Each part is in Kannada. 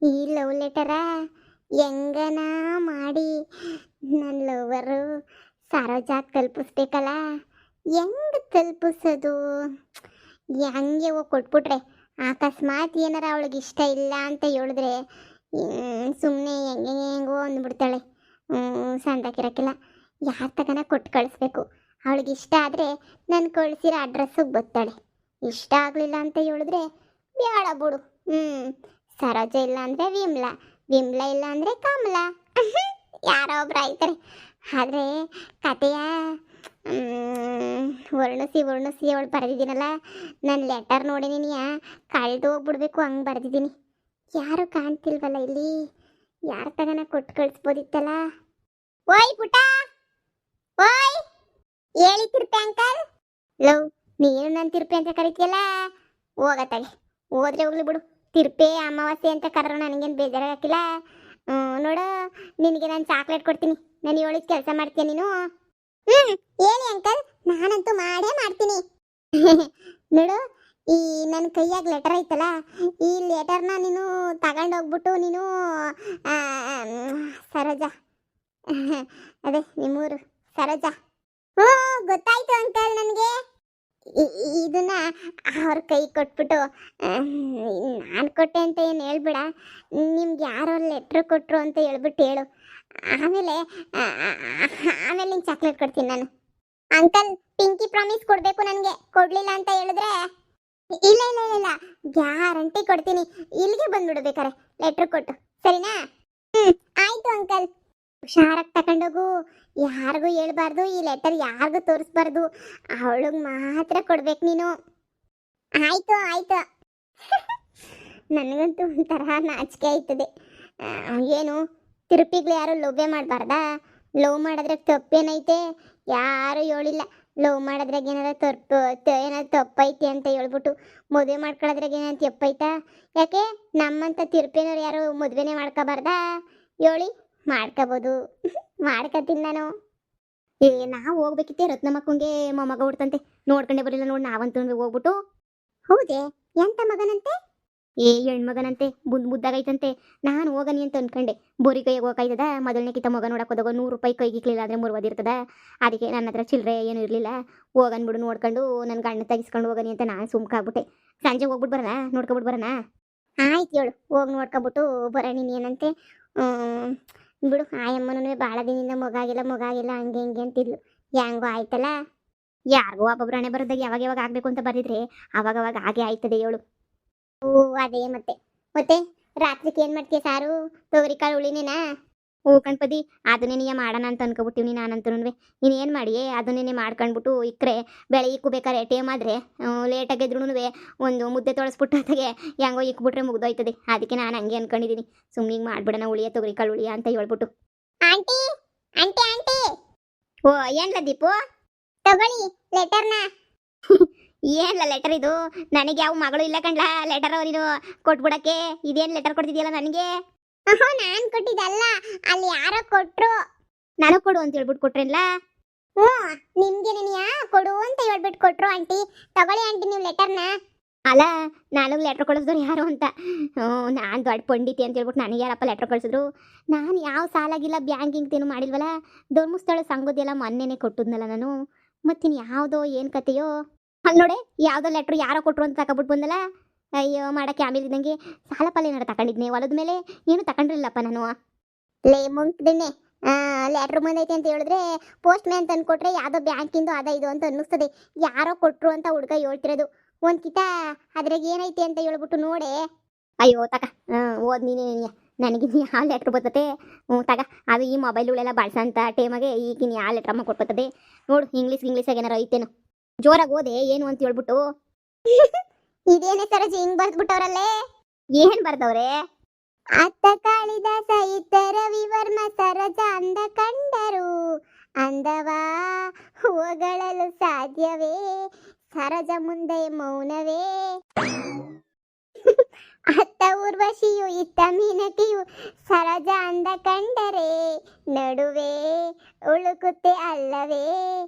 ಈ ಲವ್ ಲೆಟರ ಹೆಂಗನ ಮಾಡಿ ನನ್ನ ಲವರು ಸರೋಜಾಗ್ ತಲುಪಿಸ್ಬೇಕಲ್ಲ. ಹೆಂಗ್ ತಲುಪಿಸೋದು? ಹಂಗೆ ಹೋಗಿ ಕೊಟ್ಬಿಟ್ರೆ ಅಕಸ್ಮಾತ್ ಏನಾರ ಅವಳಿಗೆ ಇಷ್ಟ ಇಲ್ಲ ಅಂತ ಹೇಳಿದ್ರೆ ಸುಮ್ಮನೆ ಹೆಂಗೆ ಹೆಂಗೋ ಅಂದ್ಬಿಡ್ತಾಳೆ. ಸಂದಾಕಿರಕ್ಕಿಲ್ಲ. ಯಾರ ತಗನ ಕೊಟ್ಟು ಕಳಿಸ್ಬೇಕು. ಅವಳಿಗೆ ಇಷ್ಟ ಆದರೆ ನಾನು ಕಳಿಸಿರೋ ಅಡ್ರೆಸ್ಸಿಗೆ ಬರ್ತಾಳೆ. ಇಷ್ಟ ಆಗಲಿಲ್ಲ ಅಂತ ಹೇಳಿದ್ರೆ ಬೇಡ ಬಿಡು. ಸರೋಜ ಇಲ್ಲ ಅಂದರೆ ವಿಮ್ಲಾ, ವಿಮ್ಲಾ ಇಲ್ಲ ಅಂದರೆ ಕಮಲಾ. ಯಾರೋ ಒಬ್ರು ಆಯ್ತಾರೆ. ಆದರೆ ಕತೆಯ ವರ್ಣಿಸಿ ವರ್ಣಿಸಿ ಅವಳು ಬರೆದಿದ್ದೀನಲ್ಲ, ನನ್ನ ಲೆಟರ್ ನೋಡಿ ನೀನು ಕಳೆದು ಹೋಗ್ಬಿಡ್ಬೇಕು ಹಂಗೆ ಬರೆದಿದ್ದೀನಿ. ಯಾರು ಕಾಣ್ತಿಲ್ವಲ್ಲ ಇಲ್ಲಿ? ಯಾರ ತಗನ ಕೊಟ್ಟು ಕಳಿಸ್ಬೋದಿತ್ತಲ್ಲ. ಓಯ್ ಪುಟ, ಓಯ್ ಹೇಳಿ ತಿರ್ಪೆ ಅಂಕಲ್. ಲವ್, ನೀನು ನನ್ನ ತಿರ್ಪೆ ಅಂತ ಕರಿತೀಯಲ್ಲ, ಹೋಗತ್ತಾಗೆ. ಹೋದ್ರೆ ಹೋಗ್ಲಿ ಬಿಡು. ತಿರ್ಪೆ ಅಮಾವಾಸ್ಯೆ ಅಂತ ಕರೆದ್ರು ನನಗೇನು ಬೇಜಾರಾಗಿಲ್ಲ. ನೋಡು, ನಿನಗೆ ನಾನು ಚಾಕ್ಲೇಟ್ ಕೊಡ್ತೀನಿ. ನಾನು ಹೇಳಿದ ಕೆಲಸ ಮಾಡ್ತೀಯ ನೀನು? ಹೇಳಿ ಅಂಕಲ್, ನಾನಂತೂ ಮಾಡೇ ಮಾಡ್ತೀನಿ. ನೋಡು, ಈ ನನ್ನ ಕೈಯಾಗ ಲೆಟರ್ ಐತಲ್ಲ, ಈ ಲೆಟರ್ನ ನೀನು ತಗೊಂಡೋಗ್ಬಿಟ್ಟು ನೀನು ಸರೋಜಾ, ಅದೇ ನಿಮ್ಮೂರು ಸರೋಜಾ. ಗೊತ್ತಾಯ್ತು ಅಂಕಲ್. ನನಗೆ ಇದನ್ನ ಅವ್ರ ಕೈ ಕೊಟ್ಬಿಟ್ಟು ನಾನು ಕೊಟ್ಟೆ ಅಂತ ಏನು ಹೇಳ್ಬೇಡ. ನಿಮ್ಗೆ ಯಾರೋ ಲೆಟ್ರ್ ಕೊಟ್ಟರು ಅಂತ ಹೇಳ್ಬಿಟ್ಟು ಹೇಳು. ಆಮೇಲೆ ಆಮೇಲೆ ನಿಂಗೆ ಚಾಕ್ಲೇಟ್ ಕೊಡ್ತೀನಿ ನಾನು. ಅಂಕಲ್, ಪಿಂಕಿ ಪ್ರಾಮಿಸ್ ಕೊಡಬೇಕು ನನಗೆ. ಕೊಡಲಿಲ್ಲ ಅಂತ ಹೇಳಿದ್ರೆ ಇಲ್ಲ ಇಲ್ಲ ಇಲ್ಲ, ಗ್ಯಾರಂಟಿ ಕೊಡ್ತೀನಿ. ಇಲ್ಲಿಗೆ ಬಂದ್ಬಿಡ್ಬೇಕಾರೆ ಲೆಟ್ರ್ ಕೊಟ್ಟು, ಸರಿನಾ? ಆಯಿತು ಅಂಕಲ್. ಹುಷಾರಾಗಿ ತಗೊಂಡೋಗು. ಯಾರಿಗೂ ಹೇಳ್ಬಾರ್ದು, ಈ ಲೆಟರ್ ಯಾರಿಗೂ ತೋರಿಸ್ಬಾರ್ದು. ಅವಳಿಗೆ ಮಾತ್ರ ಕೊಡ್ಬೇಕು ನೀನು. ಆಯಿತು ಆಯಿತು. ನನಗಂತೂ ಒಂಥರ ನಾಚಿಕೆ ಆಯ್ತದೆ. ಏನು ತಿರುಪಿಗಳು ಯಾರು ಲವ್ವೇ ಮಾಡಬಾರ್ದಾ? ಲವ್ ಮಾಡಿದ್ರೆ ತಪ್ಪೇನೈತೆ? ಯಾರು ಹೇಳಿಲ್ಲ. ಲವ್ ಮಾಡಿದ್ರಾಗ ಏನಾದ್ರು ತಪ್ಪೈತೆ ಅಂತ ಹೇಳ್ಬಿಟ್ಟು ಮದುವೆ ಮಾಡ್ಕೊಳ್ಳೋದ್ರಾಗ ಏನಾದ್ರು ತಪ್ಪೈತಾ? ಯಾಕೆ ನಮ್ಮಂಥ ತಿರುಪೇನವ್ರು ಯಾರು ಮದುವೆನೇ ಮಾಡ್ಕೋಬಾರ್ದಾ? ಹೇಳಿ, ಮಾಡ್ಕೋಬೋದು. ಮಾಡ್ಕೊತೀನಿ ನಾನು. ನಾವು ಹೋಗ್ಬೇಕಿತ್ತೆ. ರತ್ನಮ್ಮಕ್ಕಂಗೆ ಮೊಮ್ಮಗ ಹುಡ್ತಂತೆ, ನೋಡ್ಕೊಂಡೆ ಬರಲಿಲ್ಲ ನೋಡಿ. ನಾವಂತೂ ಹೋಗ್ಬಿಟ್ಟು, ಹೌದೇ ಎಂತ ಮಗನಂತೆ? ಹೆಣ್ಮಗನಂತೆ, ಮುದ್ದಾಗೈತಂತೆ. ನಾನು ಹೋಗನಿ ಅಂತ ಅನ್ಕೊಂಡೆ. ಬೋರಿ ಕೈಗೆ ಹೋಗಾಯ್ತದ. ಮೊದಲನೇ ಕಿತ್ತ ಮಗ ನೋಡಕ್ಕೆ ಹೋದಾಗ 100 ರೂಪಾಯಿ ಕೈಗಿಕ್ಲಿಲ್ಲ ಅಂದರೆ ಮುರ್ವದಿರ್ತದ. ಅದಕ್ಕೆ ನನ್ನ ಹತ್ರ ಚಿಲ್ಲರೆ ಏನೂ ಇರಲಿಲ್ಲ. ಹೋಗನ್ಬಿಡು ನೋಡ್ಕೊಂಡು ನನ್ನ ಗಣ್ಣ ತೆಗಿಸ್ಕೊಂಡು ಹೋಗನಿ ಅಂತ ನಾನು ಸುಮ್ಕಾಗ್ಬಿಟ್ಟೆ. ಸಂಜೆ ಹೋಗ್ಬಿಟ್ಟು ಬರೋಣ, ನೋಡ್ಕೊಬಿಟ್ಟು ಬರೋಣ? ಆಯ್ತು ಹೇಳು, ಹೋಗಿ ನೋಡ್ಕೊಬಿಟ್ಟು ಬರೋಣ. ನೀನೇನಂತೆ? ಬಿಡು, ಆಯಮ್ಮನೂ ಭಾಳ ದಿನದಿಂದ ಮಗಾಗಿಲ್ಲ ಹಂಗೆ ಹಿಂಗೆ ಅಂತಿದ್ಲು. ಹೆಂಗೋ ಆಯ್ತಲ್ಲ. ಯಾರಿಗೂ ಒಬ್ಬೊಬ್ರು ಹಣೆ ಬರೋದಾಗ ಯಾವಾಗ ಯಾವಾಗ ಆಗಬೇಕು ಅಂತ ಬರೆದಿದ್ರೆ ಅವಾಗವಾಗ ಹಾಗೆ ಆಯ್ತದೆ ಹೇಳು. ಓ ಅದೇ. ಮತ್ತೆ ಮತ್ತೆ ರಾತ್ರಿಗೆ ಏನು ಮಾಡ್ತೀಯ? ಸಾರು ತೊಗರಿಕಾಳು ಹುಳಿನೇನಾ? ಗಣಪತಿ, ಅದನ್ನೇ ಮಾಡೋಣ ಅಂತ ಅನ್ಕೊಬಿಟ್ಟಿವ್ನಿ ನಾನಂತೂ. ಇನ್ನೇನು ಮಾಡಿ ಅದನ್ನೇ ಮಾಡ್ಕೊಂಡ್ಬಿಟ್ಟು ಇಕ್ಕರೆ ಬೆಳೆ ಇಕ್ಕಬೇಕಾರೆ ಟೇಮ್ ಆದರೆ ಲೇಟಾಗಿದ್ರು ಒಂದು ಮುದ್ದೆ ತೊಳಸ್ಬಿಟ್ಟು ಅದಾಗೆ ಹೆಂಗೋ ಇಕ್ಬಿಟ್ರೆ ಮುಗ್ದೋಯ್ತದೆ. ಅದಕ್ಕೆ ನಾನು ಹಂಗೆ ಅನ್ಕೊಂಡಿದ್ದೀನಿ. ಸುಮ್ಮನೆ ಮಾಡ್ಬಿಡೋಣ ಹುಳಿಯ ತೊಗರಿಕಾಳು ಹುಳಿಯ ಅಂತ ಹೇಳ್ಬಿಟ್ಟು. ಆಂಟಿ ಆಂಟಿ ಆಂಟಿ, ಓ ಏನ್ಲ ದೀಪು, ತಗೊಳ್ಳಿ ಲೆಟರ್ನ. ಏನ್ಲ ಲೆಟರ್ ಇದು? ನನಗೆ ಯಾವ ಮಗಳು ಇಲ್ಲ ಕಣ್ಲ ಲೆಟರ್ ನೀನು ಕೊಟ್ಬಿಡಕ್ಕೆ. ಇದೇನು ಲೆಟರ್ ಕೊಡ್ತಿದ್ಯಲ್ಲ ನನಗೆ? ನಾನು ಕೊಟ್ಟಿದ್ದಲ್ಲ, ಅಲ್ಲಿ ಯಾರೋ ಕೊಟ್ರು. ನನಗೆ ಕೊಡು ಅಂತ ಹೇಳ್ಬಿಟ್ಟು ಕೊಟ್ರೇನ್ಲ? ನಿಮ್ಗೆ ನೀನು ಕೊಡು ಅಂತ ಹೇಳ್ಬಿಟ್ಟು ಕೊಟ್ರು ಆಂಟಿ. ತಗೊಳ್ಳಿ ಆಂಟಿ ನೀವು ಲೆಟರ್ನ. ಅಲ್ಲ, ನನಗೆ ಲೆಟ್ರ್ ಕಳಿಸಿದ್ರು ಯಾರು ಅಂತ. ನಾನು ದೊಡ್ಡ ಪಂಡಿತಿ ಅಂತ ಹೇಳ್ಬಿಟ್ಟು ನನಗೆ ಯಾರಪ್ಪ ಲೆಟ್ರ್ ಕಳಿಸಿದ್ರು? ನಾನು ಯಾವ ಸಾಲಾಗಿಲ್ಲ, ಬ್ಯಾಂಕಿಂಗ್ತೇನು ಮಾಡಿಲ್ವಲ್ಲ. ಧರ್ಮಸ್ಥಳ ಸಂಘದೆಲ್ಲ ಮೊನ್ನೆನೇ ಕೊಟ್ಟಿದ್ನಲ್ಲ ನಾನು. ಮತ್ತಿನ್ನು ಯಾವುದೋ ಏನು ಕತೆಯೋ. ಅಲ್ಲಿ ನೋಡಿ, ಯಾವುದೋ ಲೆಟ್ರು ಯಾರೋ ಕೊಟ್ಟರು ಅಂತ ತಗೊಬಿಟ್ಟು ಬಂದಲ್ಲ. ಅಯ್ಯೋ, ಮಾಡೋಕ್ಕೆ ಆಮೇಲೆ ಇದ್ದಂಗೆ ಸಾಲ ಪಾಲ ಏನಾರು ತಗೊಂಡಿದ್ನಿ. ಹೊಲದ ಮೇಲೆ ಏನು ತಗೊಂಡಿರಲಿಲ್ಲಪ್ಪ ನಾನು. ಲೇ ಮುಂಕ್ದಿಣ್ಣೆ, ಲೆಟ್ರ್ ಬಂದೈತೆ ಅಂತ ಹೇಳಿದ್ರೆ ಪೋಸ್ಟ್ ಮ್ಯಾನ್ ತಂದು ಕೊಟ್ಟರೆ ಯಾವುದೋ ಬ್ಯಾಂಕಿಂದು ಅದ ಇದು ಅಂತ ಅನ್ನಿಸ್ತದೆ. ಯಾರೋ ಕೊಟ್ಟರು ಅಂತ ಹುಡುಗ ಹೇಳ್ತಿರೋದು. ಒಂದು ಕಿತ ಅದ್ರಾಗ ಏನೈತೆ ಅಂತ ಹೇಳ್ಬಿಟ್ಟು ನೋಡೆ. ಅಯ್ಯೋ ತಗ, ಓದ್ ನೀನೇ. ನನಗೆ ಯಾವ ಲೆಟ್ರ್ ಬರ್ತದೆ? ತಗ, ಅದು ಈ ಮೊಬೈಲ್ಗಳೆಲ್ಲ ಬಳಸೋಂಥ ಟೈಮಾಗೆ ಈಗಿನ ಯಾವ ಲೆಟ್ರಮ್ಮ ಕೊಟ್ಬರ್ತದೆ ನೋಡು. ಇಂಗ್ಲೀಷಾಗ ಏನಾರು ಐತೇನು? ಜೋರಾಗಿ ಓದೆ ಏನು ಅಂತ ಹೇಳ್ಬಿಟ್ಟು. ಇದೇನೇ ಸರೋಜಿ ಹಿಂಗ್ ಬರ್ದ್ಬಿಟ್ಟವ್ರಲ್ಲೇ? ಏನ್ ಬರ್ದವ್ರೆ? ಅತ್ತ ಕಾಳಿದಾಸ ಇತ್ತ ರವಿವರ್ಮ ಸರೋಜ ಅಂದ ಕಂಡರು, ಅಂದವಾ ಹೊಗಳಲು ಸಾಧ್ಯವೇ, ಸರೋಜ ಮುಂದೆ ಮೌನವೇ. ಅತ್ತ ಊರ್ವಶಿಯು ಇತ್ತ ಮೀನತಿಯು ಸರೋಜ ಅಂದ ಕಂಡರೆ ನಡುವೆ ಉಳುಕುತ್ತೆ ಅಲ್ಲವೇ,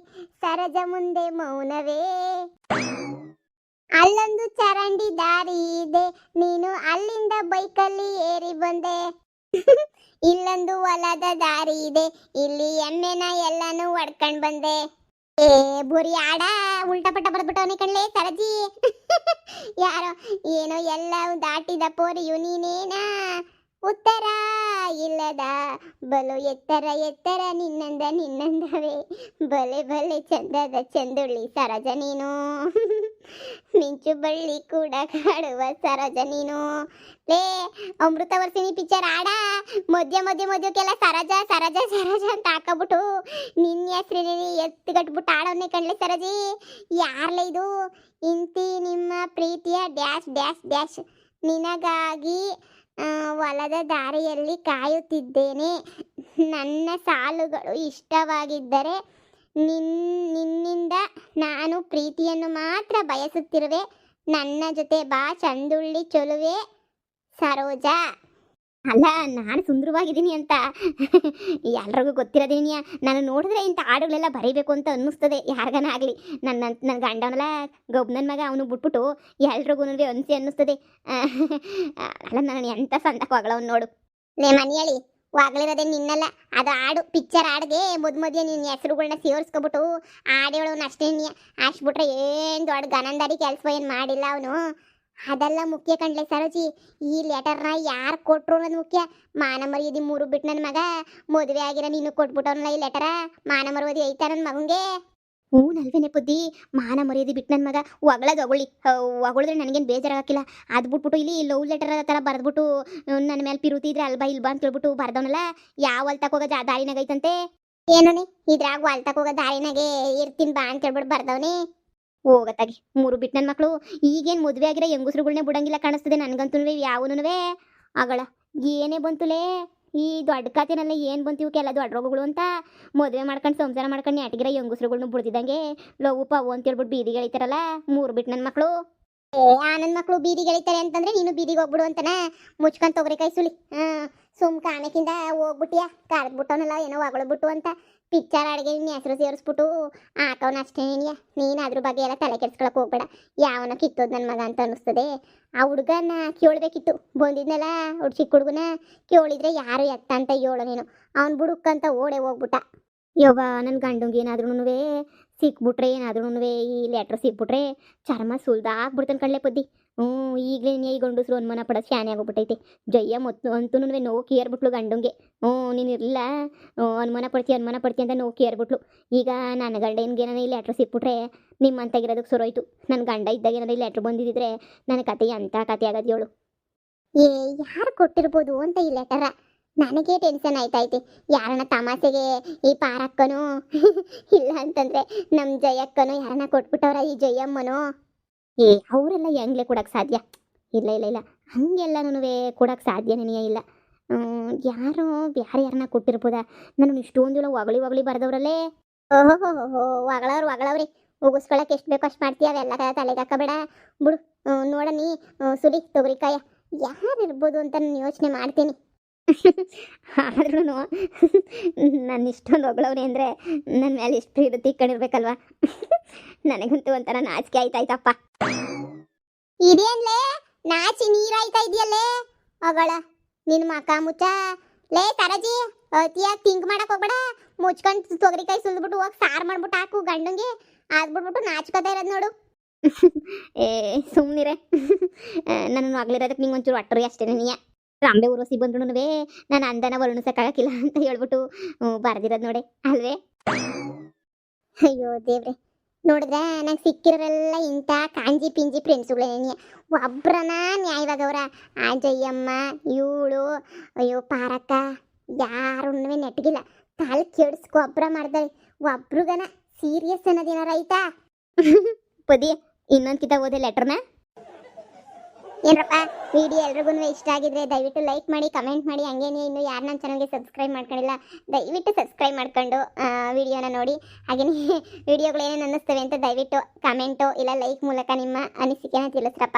ಸರೋಜ ಮುಂದೆ ಮೌನವೇ. ಅಲ್ಲೊಂದು ಚರಂಡಿ ದಾರಿ ಇದೆ, ನೀನು ಅಲ್ಲಿಂದ ಬೈಕಲ್ಲಿ ಏರಿ ಬಂದೆ. ಇಲ್ಲೊಂದು ಹೊಲದ ದಾರಿ ಇದೆ, ಇಲ್ಲಿ ಎಮ್ಮೆನ ಎಲ್ಲಾನು ಹೊಡ್ಕೊಂಡ್ ಬಂದೆ. ಏ ಬುರಿ ಆಡ ಉಲ್ಟಾ ಪಟ್ಟ ಬರ್ದ್ಬಿಟ್ಟವನೇ ಕಣ್ಲೆ ಸರಜಿ. ಯಾರೋ ಏನೋ ಎಲ್ಲ ದಾಟಿದ ಪೋರಿಯು ನೀನೇನಾ, ಉತ್ತರ ಇಲ್ಲದ ಬಲು ಎತ್ತರ ಎತ್ತರ ನಿನ್ನಂದ ನಿನ್ನಂದವೇ, ಬಲೆ ಬಲೆ ಚಂದದ ಚಂದುಳ್ಳಿ ಸರಜ ನೀನು. ಮಿಂಚು ಬಳ್ಳಿ ಕೂಡ ಕಾಡುವ ಸರಜ ನೀನು. ಲೇ ಅಮೃತ ವರ್ಷಿಣಿ ಪಿಕ್ಚರ್ ಆಡ ಮಧ್ಯಕ್ಕೆಲ್ಲ ಸರಜ ಸರಜ ಸರಜ ಅಂತ ಹಾಕಬಿಟ್ಟು ನಿನ್ನ ಹೆಸ್ರಿನ ಎತ್ತುಗಟ್ಬಿಟ್ಟು ಆಡೋನೆ ಕಣ್ಲೆ ಸರಜಿ. ಯಾರ್ಲ ಇದು? ಇಂತಿ ನಿಮ್ಮ ಪ್ರೀತಿಯ ಡ್ಯಾಶ್ ಡ್ಯಾಶ್ ಡ್ಯಾಶ್ ನಿನಗಾಗಿ ಹೊಲದ ದಾರಿಯಲ್ಲಿ ಕಾಯುತ್ತಿದ್ದೇನೆ. ನನ್ನ ಸಾಲುಗಳು ಇಷ್ಟವಾಗಿದ್ದರೆ ನಿನ್ನಿಂದ ನಾನು ಪ್ರೀತಿಯನ್ನು ಮಾತ್ರ ಬಯಸುತ್ತಿರುವೆ. ನನ್ನ ಜೊತೆ ಬಾ ಚಂದುಳ್ಳಿ ಚೊಲುವೆ ಸರೋಜಾ. ಅಲ್ಲ, ನಾನು ಸುಂದರವಾಗಿದ್ದೀನಿ ಅಂತ ಎಲ್ರಿಗೂ ಗೊತ್ತಿರೋದೇನಿಯ. ನಾನು ನೋಡಿದ್ರೆ ಇಂಥ ಹಾಡುಗಳೆಲ್ಲ ಬರೀಬೇಕು ಅಂತ ಅನ್ನಿಸ್ತದೆ ಯಾರಿಗಾನ ಆಗಲಿ. ನನ್ನ ಗಂಡವನಲ್ಲ ಗೊಬ್ಬನ ಮಗ, ಅವನು ಬಿಟ್ಬಿಟ್ಟು ಎಲ್ರಿಗೂ ಅನಿಸಿ ಅನ್ನಿಸ್ತದೆ. ಅಲ್ಲ, ನಾನು ಎಂಥ ಸಂತಕವಾಗಳವನು ನೋಡು. ಲೇ ಮನಿಯಳಿ, ವಾಗ್ಲಿರೋದೇ ನಿನ್ನಲ್ಲ, ಅದು ಹಾಡು ಪಿಕ್ಚರ್ ಹಾಡ್ಗೆ ಮಧ್ಯ ನಿನ್ನ ಹೆಸರುಗಳನ್ನ ಸೇರಿಸ್ಕೊಬಿಟ್ಟು ಹಾಡೇಳವನು ಅಷ್ಟೇ. ಅಷ್ಟ್ಬಿಟ್ರೆ ಏನು ದೊಡ್ಡ ಗನಂದಾರಿ ಕೆಲಸ ಏನು ಮಾಡಿಲ್ಲ ಅವನು. ಅದೆಲ್ಲ ಮುಖ್ಯ ಕಣ್ಲೆ ಸರೋಜಿ. ಈ ಲೆಟರ್ನ ಯಾರು ಕೊಟ್ರು ಅನ್ನೋದು ಮುಖ್ಯ. ಮಾನ ಮರ್ಯಾದೆ ಮೂರು ಬಿಟ್ಟು ನನ್ನ ಮಗ ಮದುವೆ ಆಗಿರೋ ನೀನು ಕೊಟ್ಬಿಟ್ಟವನಲ್ಲ ಈ ಲೆಟರ. ಮಾನ ಮರ್ಯಾದೆ ಐತಾ ನನ್ನ ಮಗಂಗೆ? ಹ್ಞೂ ನಲ್ವೇನೆ ಬುದ್ಧಿ, ಮಾನ ಮರ್ಯಾದೆ ಬಿಟ್ಟು ನನ್ನ ಮಗ ಒಗಳದು ಹೊಗಳಿದ್ರೆ ನನಗೇನು ಬೇಜಾರಾಗಿಲ್ಲ. ಅದು ಬಿಟ್ಬಿಟ್ಟು ಇಲ್ಲಿ ಲವ್ ಲೆಟರ್ ಥರ ಬರೆದ್ಬಿಟ್ಟು ನನ್ನ ಮೇಲೆ ಪಿರುತಿ ಇದ್ರೆ ಅಲ್ಬಾ ಇಲ್ಬಾ ಅಂತ ಹೇಳ್ಬಿಟ್ಟು ಬರ್ದವನಲ್ಲ. ಯಾವ ಹೊಲ್ತಕ್ಕೆ ಹೋಗೋ ದಾರಿನಾಗ ಐತಂತೆ ಏನೋನಿ, ಇದ್ರಾಗ ಹೊಲ್ತಕ್ಕೆ ಹೋಗೋ ದಾರಿನಾಗೆ ಇರ್ತೀನಿ ಬಾ ಅಂತ ಹೇಳ್ಬಿಟ್ಟು ಬರ್ದವನಿ. ಹೋಗತ್ತಾಗಿ ಮೂರು ಬಿಟ್ಟು ನನ್ನ ಮಕ್ಕಳು ಈಗೇನು ಮದುವೆ ಆಗಿರೋ ಹೆಂಗಸ್ರುಗಳ್ನೇ ಬಿಡಂಗಿಲ್ಲ ಕಾಣಿಸ್ತದೆ ನನಗಂತೂ. ಯಾವನು ಆಗಳ ಏನೇ ಬಂತುಲೇ ಈ ದೊಡ್ಡ ಕತೆನೆಲ್ಲ ಏನು ಬಂತು ಇವಕ್ಕೆಲ್ಲ ದೊಡ್ಡ ರೋಗಗಳು ಅಂತ. ಮದುವೆ ಮಾಡ್ಕೊಂಡು ಸಂಸಾರ ಮಾಡ್ಕೊಂಡು ನೆಟ್ಟಿಗಿರೋ ಹೆಂಗಸ್ರುಗಳ್ನು ಬಿಡ್ದಿದ್ದಂಗೆ ಲವ್ ಪವು ಅಂತ ಹೇಳ್ಬಿಟ್ಟು ಬೀದಿಗೆ ಎಳಿತಾರಲ್ಲ ಮೂರು ಬಿಟ್ಟು ನನ್ನ ಮಕ್ಕಳು. ನನ್ನ ಮಕ್ಕಳು ಬೀದಿಗೆ ಎಳಿತಾರೆ ಅಂತಂದ್ರೆ ನೀನು ಬೀದಿಗೆ ಹೋಗ್ಬಿಡು ಅಂತನ ಮುಚ್ಕೊಂಡು ತೊಗರಿ ಕೈ ಸುಲಿ. ಸುಮ್ ಕಾಣಕ್ಕಿಂದ ಹೋಗ್ಬಿಟ್ಟಿಯಾ ಕರೆದ್ಬಿಟ್ಟವನಲ್ಲ ಏನೋ ಹೊಗಳ್ಬಿಟ್ಟು ಅಂತ. ಪಿಕ್ಚರ್ ಅಡುಗೆ ನಿನ್ನ ಹೆಸರು ಸೇರಿಸ್ಬಿಟ್ಟು ಹಾಕವನ ಅಷ್ಟೇ. ನೀನು ಅದ್ರ ಬಗ್ಗೆ ಎಲ್ಲ ತಲೆ ಕೆಡ್ಸ್ಕೊಳಕ್ಕೆ ಹೋಗ್ಬೇಡ. ಯಾವನ ಕಿತ್ತೋದು ನನ್ನ ಮಗ ಅಂತ ಅನ್ನಿಸ್ತದೆ. ಆ ಹುಡುಗನ ಕೇಳಬೇಕಿತ್ತು, ಬಂದಿದ್ನಲ್ಲ ಚಿಕ್ಕ ಹುಡುಗನ ಕೇಳಿದ್ರೆ ಯಾರು ಎತ್ತ ಅಂತ ಹೇಳೋ ನೀನು. ಅವ್ನು ಬುಡುಕ್ಕಂತ ಓಡೆ ಹೋಗ್ಬಿಟ್ಟ. ಯವ್ವ ನನ್ನ ಗಂಡಂಗೆ ಏನಾದ್ರೂ ಸಿಕ್ಬಿಟ್ರೆ ಏನಾದ್ರೂ ಈ ಲೆಟ್ರ್ ಸಿಕ್ಬಿಟ್ರೆ ಚರ್ಮ ಸುಲ್ದಾಗ್ಬಿಡ್ತಾನೆ ಕಳ್ಳೆ ಪದ್ದಿ. ಈಗಲೇ ಈ ಗಂಡಸ್ರು ಅನುಮಾನ ಪಡೋದು ಶಾನೆ ಆಗೋಗ್ಬಿಟ್ಟೈತೆ. ಜಯ್ಯ ಅಂತೂ ನೋವು ಕೇರ್ಬಿಟ್ಲು ಗಂಡಂಗೆ. ನೀನು ಇರಲಿಲ್ಲ ಅನುಮಾನ ಪಡ್ತಿ ಅಂತ ನೋವು ಕೇರ್ಬಿಟ್ಲು. ಈಗ ನನ್ನ ಗಂಡ ಏನಾನ ಈ ಲೆಟ್ರ್ ಸಿಕ್ಬಿಟ್ರೆ ನಿಮ್ಮಂತಾಗಿರೋದಕ್ಕೆ ಸುರೋಯ್ತು. ನನ್ನ ಗಂಡ ಇದ್ದಾಗ ಏನಾರ ಈ ಲೆಟ್ರ್ ಬಂದಿದ್ದರೆ ನನ್ನ ಕತೆ ಎಂಥ ಕತೆ ಆಗೋದು ಹೇಳು. ಯಾರು ಕೊಟ್ಟಿರ್ಬೋದು ಅಂತ ಈ ಲೆಟರ ನನಗೆ ಟೆನ್ಷನ್ ಆಯ್ತೈತೆ. ಯಾರನ್ನ ತಮಾಸೆಗೆ ಈ ಪಾರಕ್ಕನೋ ಇಲ್ಲ ಅಂತಂದ್ರೆ ನಮ್ಮ ಜಯಕ್ಕನೋ ಯಾರನ್ನ ಕೊಟ್ಬಿಟ್ಟವ್ರ ಈ ಜಯಮ್ಮನೋ. ಅವರೆಲ್ಲ ಹೆಂಗ್ಲೆ ಕೊಡಕ್ಕೆ ಸಾಧ್ಯ? ಇಲ್ಲ ಹಂಗೆಲ್ಲನೂ ಕೊಡಕ್ಕೆ ಸಾಧ್ಯನೇ ಇಲ್ಲ. ಯಾರೋ ಯಾರನ್ನ ಕೊಟ್ಟಿರ್ಬೋದಾ? ನಾನು ಇಷ್ಟೊಂದು ಹೊಗಳಿ ಬರ್ದವ್ರಲ್ಲೇ. ಓಹೋ ಹೊಗಳವ್ರಿ ಉಗಿಸ್ಕೊಳಕ್ಕೆ ಎಷ್ಟು ಬೇಕೋ ಅಷ್ಟು ಮಾಡ್ತೀಯ. ಅವೆಲ್ಲ ತಲೆಗೆ ಹಾಕಬೇಡ ಬಿಡು. ನೋಡನಿ ಸುಲಿ ತೊಗರಿಕಾಯ ಯಾರಿರ್ಬೋದು ಅಂತ ನಾನು ಯೋಚನೆ ಮಾಡ್ತೀನಿ. ಆದ್ರೂ ನಾನು ಇಷ್ಟೊಂದು ಹೊಗಳವ್ರಿ ಅಂದರೆ ನನ್ನ ಮೇಲೆ ಇಷ್ಟು ಇರುತ್ತೆ ಇಕ್ಕೊಂಡಿರ್ಬೇಕಲ್ವ. ನನಗಂತೂ ಒಂಥರ ನಾಚಿಕೆ ಆಯ್ತಾಯ್ತಪ್ಪ. ಇದೇನ್ಲೇ ನಾಚಿ ನೀರಾಯ್ತಾ ಇದೆಯಲ್ಲೇ ಹೊಗಳ ನಿನ್ನ ಮಕ ಮುಚ್ಚ. ಲೇ ಸರಜಿ, ಅತಿಯಾಗಿ ತಿಂಕ್ ಮಾಡಕ್ಕೆ ಹೋಗ್ಬೇಡ. ಮುಚ್ಕೊಂಡು ತೊಗರಿಕಾಯಿ ಸುಲ್ದ್ಬಿಟ್ಟು ಹೋಗಿ ಸಾರು ಮಾಡ್ಬಿಟ್ಟು ಹಾಕು ಗಂಡಂಗೆ. ಆಗ್ಬಿಟ್ಬಿಟ್ಟು ನಾಚ್ಕೋತಾ ಇರೋದು ನೋಡು. ಸುಮ್ಮನಿರೆ, ನನ್ನ ಆಗ್ಲಿರೋದಕ್ಕೆ ನಿಂಗೆ ಒಂಚೂರು ಒಟ್ಟರು ಅಷ್ಟೇ. ನೀಯ ರಾಂಬೆ ಊರೋಸಿ ಬಂದ್ರು ನಾನು ಅಂದನ ವರ್ಣಿಸಕ್ಕಾಗಕ್ಕಿಲ್ಲ ಅಂತ ಹೇಳ್ಬಿಟ್ಟು ಬರ್ದಿರೋದು ನೋಡೆ ಅಲ್ವೇ. ಅಯ್ಯೋ ದೇವ್ರೆ, ನೋಡಿದ್ರೆ ನಂಗೆ ಸಿಕ್ಕಿರೋರೆಲ್ಲ ಇಂಥ ಕಾಂಜಿ ಪಿಂಜಿ ಫ್ರೆಂಡ್ಸುಗಳೇನೆ. ಒಬ್ರನ ನ್ಯಾಯವಾಗವ್ರ. ಆ ಜಯ್ಯಮ್ಮ ಇವಳು ಅಯ್ಯೋ ಪಾರಕ್ಕ ಯಾರೂ ನೆಟ್ಗಿಲ್ಲ. ತಲೆ ಕೆಡಿಸ್ಕೊ ಒಬ್ರ ಮಾಡ್ದಾಳೆ. ಒಬ್ರಿಗನ ಸೀರಿಯಸ್ ಅನ್ನೋದೇನಾರ ಆಯ್ತಾ? ಪದಿ ಇನ್ನೊಂದು ಕಿತ ಓದೆ ಲೆಟರ್ನ. ಏನಪ್ಪ ವಿಡಿಯೋ ಎಲ್ರಿಗೂ ಇಷ್ಟ ಆಗಿದ್ರೆ ದಯವಿಟ್ಟು ಲೈಕ್ ಮಾಡಿ, ಕಮೆಂಟ್ ಮಾಡಿ. ಹಂಗೇನೆ ಇನ್ನು ಯಾರು ನನ್ನ ಚಾನಲ್ಗೆ ಸಬ್ಸ್ಕ್ರೈಬ್ ಮಾಡ್ಕೊಂಡಿಲ್ಲ ದಯವಿಟ್ಟು ಸಬ್ಸ್ಕ್ರೈಬ್ ಮಾಡ್ಕೊಂಡು ವಿಡಿಯೋನ ನೋಡಿ. ಹಾಗೆಯೇ ವಿಡಿಯೋಗಳು ಏನೇನು ಅನ್ನಿಸ್ತವೆ ಅಂತ ದಯವಿಟ್ಟು ಕಮೆಂಟು ಇಲ್ಲ ಲೈಕ್ ಮೂಲಕ ನಿಮ್ಮ ಅನಿಸಿಕೆನ ತಿಳಿಸ್ರಪ್ಪ.